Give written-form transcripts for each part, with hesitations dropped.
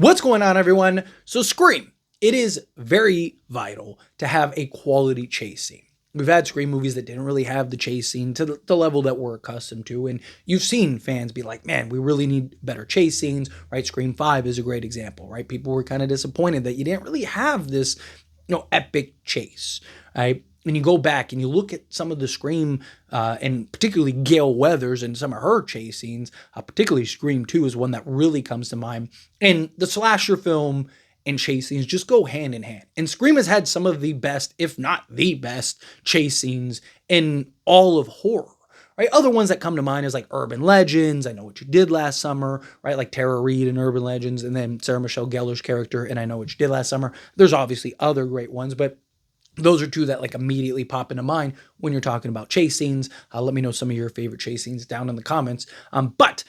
What's going on, everyone? So, Scream. It is very vital to have a quality chase scene. We've had Scream movies that didn't really have the chase scene to the level that we're accustomed to. And you've seen fans be like, man, we really need better chase scenes, right? Scream 5 is a great example, right? People were kind of disappointed that you didn't really have this, epic chase, right? When you go back and you look at some of the Scream, and particularly Gale Weathers and some of her chase scenes, particularly Scream 2 is one that really comes to mind. And the slasher film and chase scenes just go hand in hand. And Scream has had some of the best, if not the best, chase scenes in all of horror. Right, other ones that come to mind is like Urban Legends, I Know What You Did Last Summer, right, like Tara Reid in Urban Legends, and then Sarah Michelle Gellar's character in I Know What You Did Last Summer. There's obviously other great ones, but those are two that like immediately pop into mind when you're talking about chase scenes. Let me know some of your favorite chase scenes down in the comments. But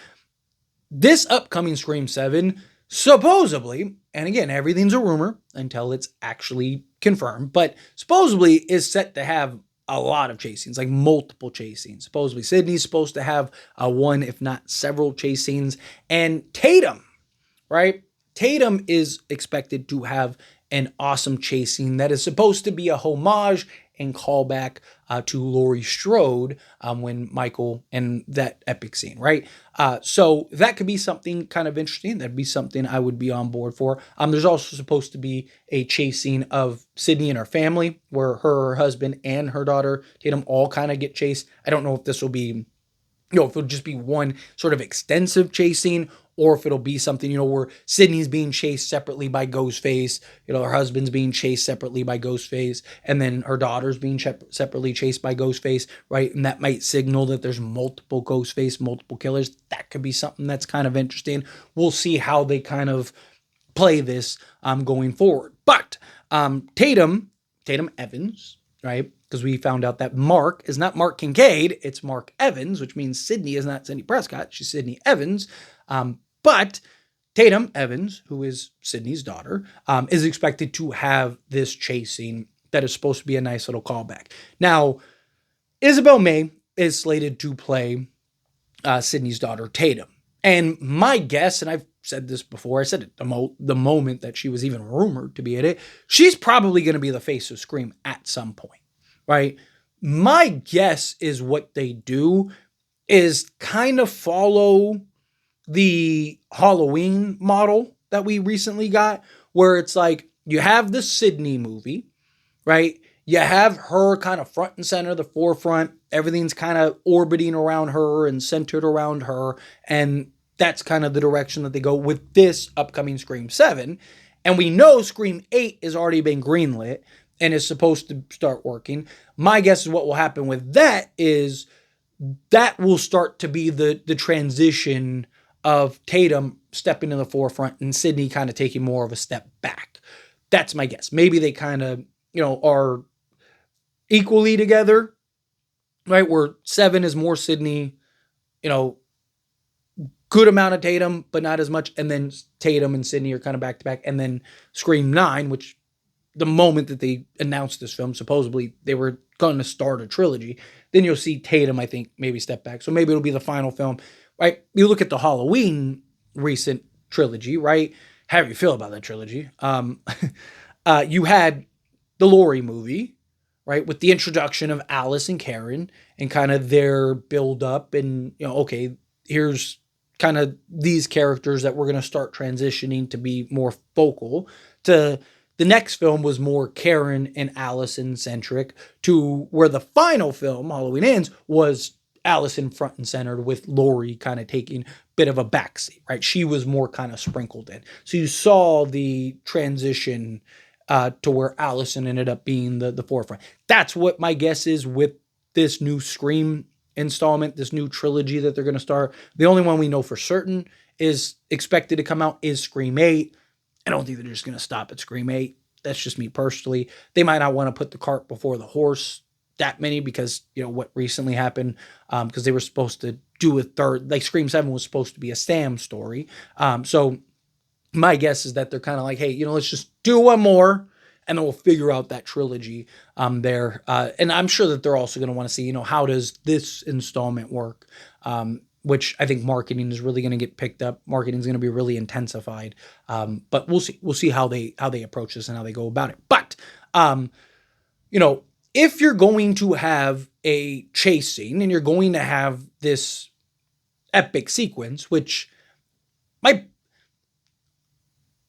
this upcoming Scream 7, supposedly, and again, everything's a rumor until it's actually confirmed, but supposedly is set to have a lot of chase scenes, like multiple chase scenes. Supposedly Sidney's supposed to have one, if not several chase scenes. And Tatum, right? Tatum is expected to have an awesome chase scene that is supposed to be a homage and callback to Laurie Strode when Michael and that epic scene, right? So that could be something kind of interesting. That'd be something I would be on board for. There's also supposed to be a chase scene of Sidney and her family where her husband and her daughter Tatum all kind of get chased. I don't know if this will be, if it'll just be one sort of extensive chase scene, or if it'll be something, where Sidney's being chased separately by Ghostface, her husband's being chased separately by Ghostface, and then her daughter's being separately chased by Ghostface, right? And that might signal that there's multiple Ghostface, multiple killers. That could be something that's kind of interesting. We'll see how they kind of play this going forward. But Tatum Evans, right? Because we found out that Mark is not Mark Kincaid, it's Mark Evans, which means Sidney is not Sidney Prescott, she's Sidney Evans. But Tatum Evans, who is Sidney's daughter, is expected to have this chase scene that is supposed to be a nice little callback. Now, Isabel May is slated to play Sidney's daughter, Tatum. And my guess, and I've said this before, I said it the moment that she was even rumored to be in it, she's probably going to be the face of Scream at some point, right? My guess is what they do is kind of follow the Halloween model that we recently got, where it's like you have the Sidney movie, right? You have her kind of front and center, the forefront. Everything's kind of orbiting around her and centered around her. And that's kind of the direction that they go with this upcoming Scream 7. And we know Scream 8 has already been greenlit and is supposed to start working. My guess is what will happen with that is that will start to be the transition of Tatum stepping in the forefront and Sidney kind of taking more of a step back. That's my guess. Maybe they kind of, are equally together, right? Where 7 is more Sidney, good amount of Tatum, but not as much. And then Tatum and Sidney are kind of back to back. And then Scream 9, which the moment that they announced this film, supposedly they were going to start a trilogy. Then you'll see Tatum, I think, maybe step back. So maybe it'll be the final film. Right, you look at the Halloween recent trilogy, right? How do you feel about that trilogy? You had the Laurie movie, right, with the introduction of Alice and Karen and kind of their build up, and okay, here's kind of these characters that we're going to start transitioning to be more focal. To the next film was more Karen and Allison centric, to where the final film, Halloween Ends, was Allison front and center with Laurie kind of taking a bit of a backseat, right? She was more kind of sprinkled in. So you saw the transition to where Allison ended up being the forefront. That's what my guess is with this new Scream installment, this new trilogy that they're going to start. The only one we know for certain is expected to come out is Scream 8. I don't think they're just going to stop at Scream 8. That's just me personally. They might not want to put the cart before the horse that many because, what recently happened, because they were supposed to do a third, like Scream 7 was supposed to be a Sam story. So my guess is that they're kind of like, hey, let's just do one more and then we'll figure out that trilogy there. And I'm sure that they're also going to want to see, how does this installment work which I think marketing is really going to get picked up. Marketing is going to be really intensified. But we'll see. We'll see how they approach this and how they go about it. But you know, if you're going to have a chase scene and you're going to have this epic sequence, which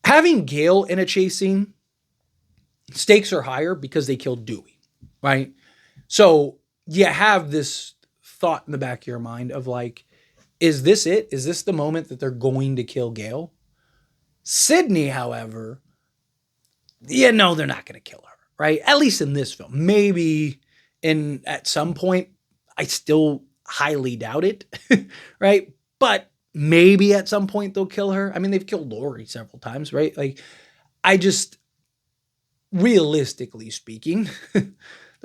having Gale in a chase scene, stakes are higher because they killed Dewey, right? So you have this thought in the back of your mind of like, is this it? Is this the moment that they're going to kill Gale? Sidney, however, they're not going to kill her, right? At least in this film. Maybe at some point, I still highly doubt it, right? But maybe at some point they'll kill her. I mean, they've killed Lori several times, right? Like, realistically speaking, they're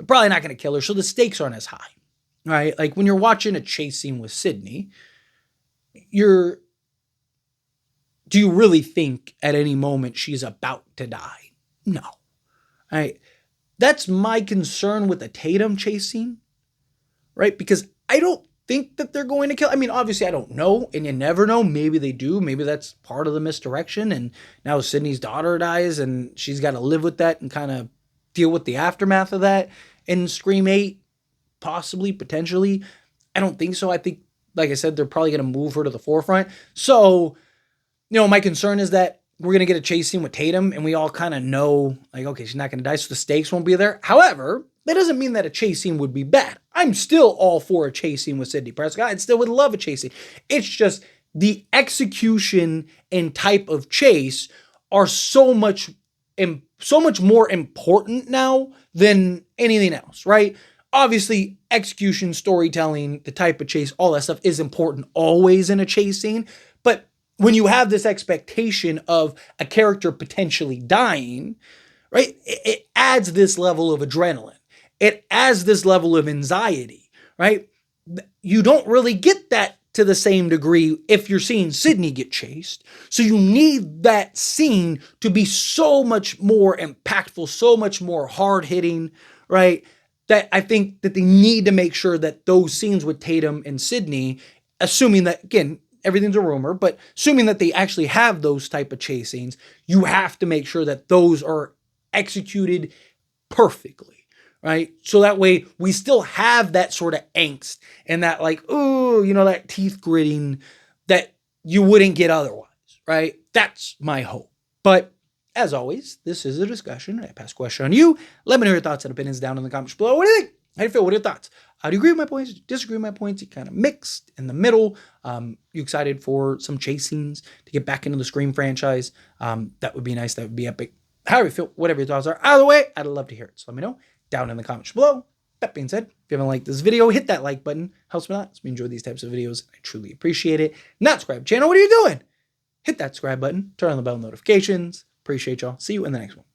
probably not going to kill her, so the stakes aren't as high, right? Like, when you're watching a chase scene with Sidney, do you really think at any moment she's about to die? No. Right? That's my concern with the Tatum chase scene, right? Because I don't think that they're going to kill. I mean, obviously I don't know, and you never know. Maybe they do. Maybe that's part of the misdirection, and now Sidney's daughter dies, and she's got to live with that and kind of deal with the aftermath of that in Scream 8, possibly, potentially. I don't think so. I think, like I said, they're probably going to move her to the forefront. So, my concern is that we're going to get a chase scene with Tatum, and we all kind of know, like, okay, she's not going to die, so the stakes won't be there. However, that doesn't mean that a chase scene would be bad. I'm still all for a chase scene with Sidney Prescott. I still would love a chase scene. It's just the execution and type of chase are so much more important now than anything else, right? Obviously, execution, storytelling, the type of chase, all that stuff is important always in a chase scene. But when you have this expectation of a character potentially dying, right, it adds this level of adrenaline. It adds this level of anxiety, right? You don't really get that to the same degree if you're seeing Sidney get chased. So you need that scene to be so much more impactful, so much more hard-hitting, right? That I think that they need to make sure that those scenes with Tatum and Sidney, assuming that, again, everything's a rumor, but assuming that they actually have those type of chase scenes, you have to make sure that those are executed perfectly, right? So that way we still have that sort of angst and that like, that teeth gritting that you wouldn't get otherwise, right? That's my hope. But as always, this is a discussion. I pass a question on you. Let me know your thoughts and opinions down in the comments below. What do you think? How do you feel? What are your thoughts? Do you agree with my points? Do you disagree with my points? You kind of mixed in the middle. You excited for some chase scenes to get back into the Scream franchise? That would be nice. That would be epic. However you feel, whatever your thoughts are. Either way, I'd love to hear it. So let me know down in the comments below. That being said, if you haven't liked this video, hit that like button. Helps me a lot. If you enjoy these types of videos, I truly appreciate it. Not subscribe to the channel. What are you doing? Hit that subscribe button. Turn on the bell notifications. Appreciate y'all. See you in the next one.